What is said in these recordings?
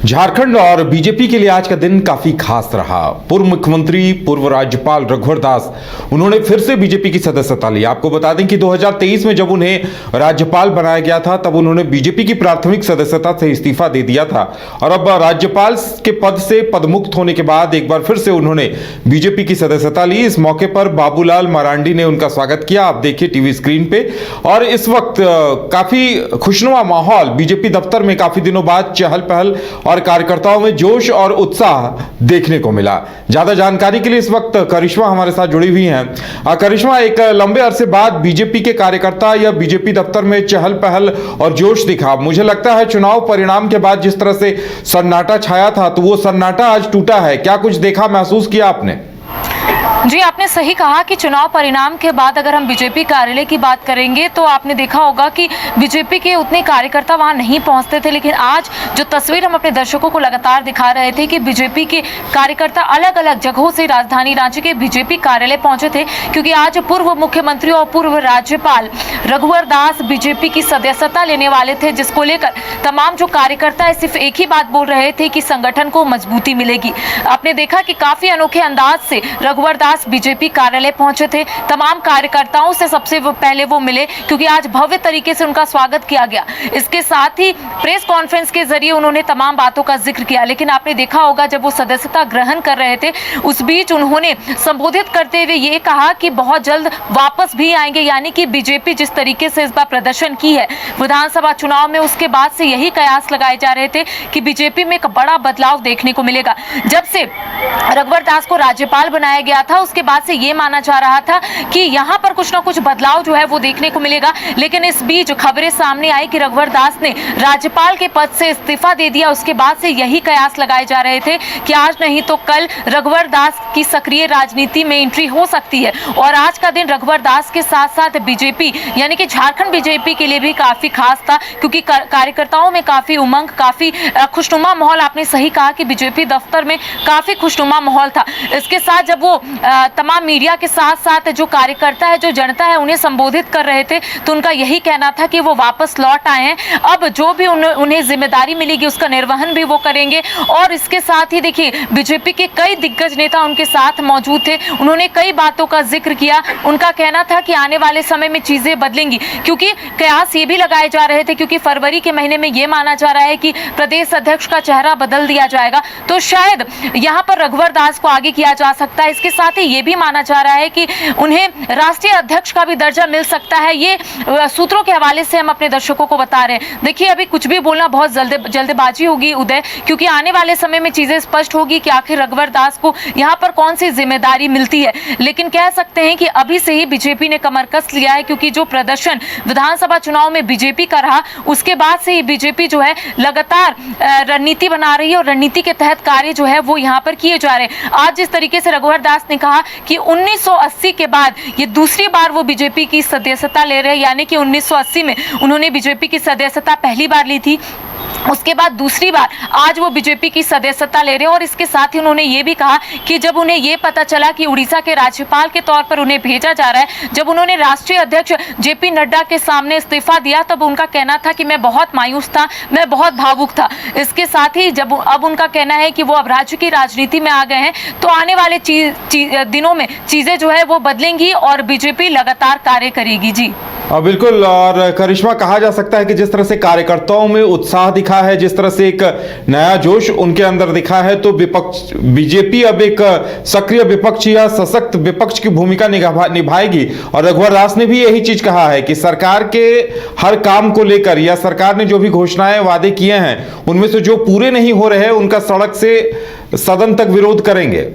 झारखंड और बीजेपी के लिए आज का दिन काफी खास रहा। पूर्व मुख्यमंत्री पूर्व राज्यपाल रघुवर दास उन्होंने फिर से बीजेपी की सदस्यता ली। आपको बता दें कि 2023 में जब उन्हें राज्यपाल बनाया गया था तब उन्होंने बीजेपी की प्राथमिक सदस्यता से इस्तीफा दे दिया था और अब राज्यपाल के पद से पदमुक्त होने के बाद एक बार फिर से उन्होंने बीजेपी की सदस्यता ली। इस मौके पर बाबूलाल मरांडी ने उनका स्वागत किया। आप देखिए टीवी स्क्रीन पे। और इस वक्त काफी खुशनुमा माहौल बीजेपी दफ्तर में काफी दिनों बाद चहल पहल और कार्यकर्ताओं में जोश और उत्साह देखने को मिला। ज्यादा जानकारी के लिए इस वक्त करिश्मा हमारे साथ जुड़ी हुई हैं। करिश्मा, एक लंबे अरसे बाद बीजेपी के कार्यकर्ता या बीजेपी दफ्तर में चहल पहल और जोश दिखा। मुझे लगता है चुनाव परिणाम के बाद जिस तरह से सन्नाटा छाया था तो वो सन्नाटा आज टूटा है। क्या कुछ देखा, महसूस किया आपने? जी, आपने सही कहा कि चुनाव परिणाम के बाद अगर हम बीजेपी कार्यालय की बात करेंगे तो आपने देखा होगा कि बीजेपी के उतने कार्यकर्ता वहां नहीं पहुंचते थे, लेकिन आज जो तस्वीर हम अपने दर्शकों को लगातार दिखा रहे थे कि बीजेपी के कार्यकर्ता अलग अलग जगहों से राजधानी रांची के बीजेपी कार्यालय पहुंचे थे, क्योंकि आज पूर्व मुख्यमंत्री और पूर्व राज्यपाल रघुवर दास बीजेपी की सदस्यता लेने वाले थे, जिसको लेकर तमाम जो कार्यकर्ता है सिर्फ एक ही बात बोल रहे थे कि संगठन को मजबूती मिलेगी। आपने देखा कि काफी अनोखे अंदाज से रघुवर दास बीजेपी कार्यालय पहुंचे थे। तमाम कार्यकर्ताओं से सबसे पहले वो मिले, क्योंकि आज भव्य तरीके से उनका स्वागत किया गया। इसके साथ ही प्रेस कॉन्फ्रेंस के जरिए उन्होंने तमाम बातों का जिक्र किया। लेकिन आपने देखा होगा जब वो सदस्यता ग्रहण कर रहे थे उस बीच उन्होंने संबोधित करते हुए ये कहा कि बहुत जल्द वापस भी आएंगे, यानी कि बीजेपी जिस तरीके से इस बार प्रदर्शन की है विधानसभा चुनाव में, उसके बाद से यही कयास लगाए जा रहे थे कि बीजेपी में एक बड़ा बदलाव देखने को मिलेगा। जब से रघुवर दास को राज्यपाल बनाया गया था उसके बाद से ये माना जा रहा था कि यहाँ पर कुछ ना कुछ बदलाव जो है वो देखने को मिलेगा। लेकिन इस बीच खबरें सामने आई कि रघुवर दास ने राज्यपाल के पद से इस्तीफा दे दिया। उसके बाद से यही कयास लगाए जा रहे थे कि आज नहीं तो कल रघुवर दास की सक्रिय राजनीति में एंट्री हो सकती है। और आज का दिन रघुवर दास के साथ साथ बीजेपी यानी कि झारखंड बीजेपी के लिए भी काफी खास था, क्योंकि कार्यकर्ताओं में काफी उमंग, काफी खुशनुमा माहौल। आपने सही कहा कि बीजेपी दफ्तर में काफी खुशनुमा माहौल था। इसके साथ जब वो तमाम मीडिया के साथ साथ जो कार्यकर्ता है, जो जनता है, उन्हें संबोधित कर रहे थे तो उनका यही कहना था कि वो वापस लौट आए हैं। अब जो भी उन्हें जिम्मेदारी मिलेगी उसका निर्वहन भी वो करेंगे। और इसके साथ ही देखिए बीजेपी के कई दिग्गज नेता उनके साथ मौजूद थे। उन्होंने कई बातों का जिक्र किया। उनका कहना था कि आने वाले समय में चीजें बदलेंगी, क्योंकि कयास ये भी लगाए जा रहे थे, क्योंकि फरवरी के महीने में ये माना जा रहा है कि प्रदेश अध्यक्ष का चेहरा बदल दिया जाएगा, तो शायद यहाँ पर रघुवर दास को आगे किया जा सकता है। इसके साथ ही ये भी माना जा रहा है कि उन्हें राष्ट्रीय अध्यक्ष का भी दर्जा मिल सकता है। ये सूत्रों के हवाले से हम अपने दर्शकों को बता रहे हैं। देखिए, अभी कुछ भी बोलना बहुत जल्दबाजी होगी उदय, क्योंकि आने वाले समय में चीजें स्पष्ट होगी कि आखिर रघुवर दास को यहाँ पर कौन सी जिम्मेदारी मिलती है। लेकिन कह सकते हैं कि अभी से ही बीजेपी ने कमर कस लिया है, क्योंकि जो प्रदर्शन विधानसभा चुनाव में बीजेपी का रहा उसके बाद से ही बीजेपी जो है लगातार रणनीति बना रही है और रणनीति के तहत कार्य जो है वो यहाँ पर किए जा रहे हैं। आज जिस तरीके से रघुवर दास ने कहा कि 1980 के बाद ये दूसरी बार वो बीजेपी की सदस्यता ले रहे हैं, यानी कि 1980 में उन्होंने बीजेपी की सदस्यता पहली बार ली थी, उसके बाद दूसरी बार आज वो बीजेपी की सदस्यता ले रहे हैं। और इसके साथ ही उन्होंने ये भी कहा कि जब उन्हें ये पता चला कि उड़ीसा के राज्यपाल के तौर पर उन्हें भेजा जा रहा है, जब उन्होंने राष्ट्रीय अध्यक्ष जेपी नड्डा के सामने इस्तीफा दिया तब उनका कहना था कि मैं बहुत मायूस था, मैं बहुत भावुक था। इसके साथ ही जब अब उनका कहना है कि वो अब राज्य की राजनीति में आ गए हैं, तो आने वाले दिनों में चीजें जो है वो बदलेंगी और बीजेपी लगातार कार्य करेगी। जी बिल्कुल। और करिश्मा, कहा जा सकता है कि जिस तरह से कार्यकर्ताओं में उत्साह दिखा है, जिस तरह से एक नया जोश उनके अंदर दिखा है, तो विपक्ष बीजेपी अब एक सक्रिय विपक्ष या सशक्त विपक्ष की भूमिका निभाएगी। और रघुवर दास ने भी यही चीज कहा है कि सरकार के हर काम को लेकर या सरकार ने जो भी घोषणाएं वादे किए हैं उनमें से जो पूरे नहीं हो रहे हैं उनका सड़क से सदन तक विरोध करेंगे।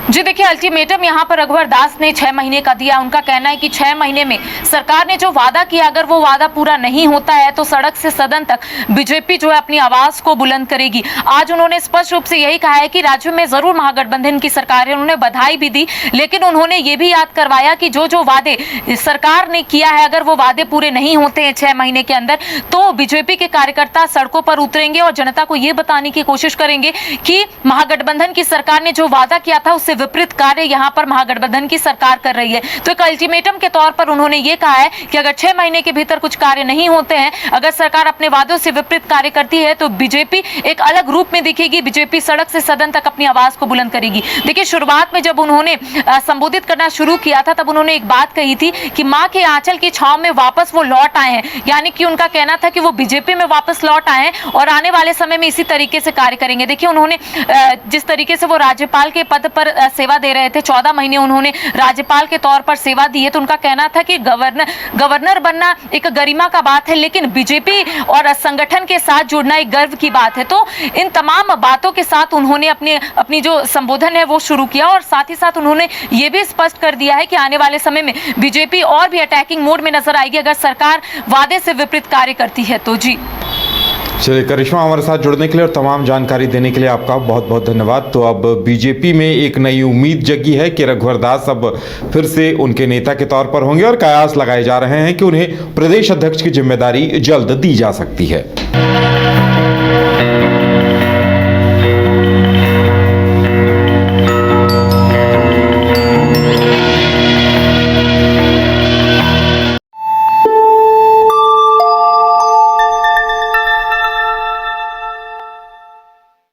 जी देखिए, अल्टीमेटम यहाँ पर रघुवर दास ने 6 महीने का दिया। उनका कहना है कि 6 महीने में सरकार ने जो वादा किया अगर वो वादा पूरा नहीं होता है तो सड़क से सदन तक बीजेपी जो है अपनी आवाज को बुलंद करेगी। आज उन्होंने स्पष्ट रूप से यही कहा है कि राज्य में जरूर महागठबंधन की सरकार है, उन्होंने बधाई भी दी, लेकिन उन्होंने ये भी याद करवाया कि जो जो वादे सरकार ने किया है अगर वो वादे पूरे नहीं होते हैं 6 महीने के अंदर तो बीजेपी के कार्यकर्ता सड़कों पर उतरेंगे और जनता को ये बताने की कोशिश करेंगे कि महागठबंधन की सरकार ने जो वादा किया था उससे विपरीत कार्य यहाँ पर महागठबंधन की सरकार कर रही है। तो एक अल्टीमेटम के तौर पर उन्होंने ये कहा है कि अगर 6 महीने के भीतर कुछ कार्य नहीं होते हैं, अगर सरकार अपने वादों से विपरीत कार्य करती है, तो बीजेपी एक अलग रूप में दिखेगी। बीजेपी सड़क से सदन तक अपनी आवाज को बुलंद करेगी। देखिए, शुरुआत में जब उन्होंने संबोधित करना शुरू किया था, तब उन्होंने एक बात कही थी कि मां के आंचल की छांव में वापस वो लौट आए हैं, यानी कि उनका कहना था कि वो बीजेपी में वापस लौट आए हैं और आने वाले समय में इसी तरीके से कार्य करेंगे। देखिए, उन्होंने जिस तरीके से वो राज्यपाल के पद पर सेवा दे रहे थे, 14 महीने उन्होंने राज्यपाल के तौर पर सेवा दी है, तो उनका कहना था कि गवर्नर बनना एक गरिमा का बात है, लेकिन बीजेपी और संगठन के साथ जुड़ना एक गर्व की बात है। तो इन तमाम बातों के साथ उन्होंने अपनी जो संबोधन है वो शुरू किया और साथ ही साथ उन्होंने ये भी स्पष्ट कर दिया है कि आने वाले समय में बीजेपी और भी अटैकिंग मोड में नजर आएगी अगर सरकार वादे से विपरीत कार्य करती है तो। जी चलिए करिश्मा, हमारे साथ जुड़ने के लिए और तमाम जानकारी देने के लिए आपका बहुत बहुत धन्यवाद। तो अब बीजेपी में एक नई उम्मीद जगी है कि रघुवर दास अब फिर से उनके नेता के तौर पर होंगे और कयास लगाए जा रहे हैं कि उन्हें प्रदेश अध्यक्ष की जिम्मेदारी जल्द दी जा सकती है।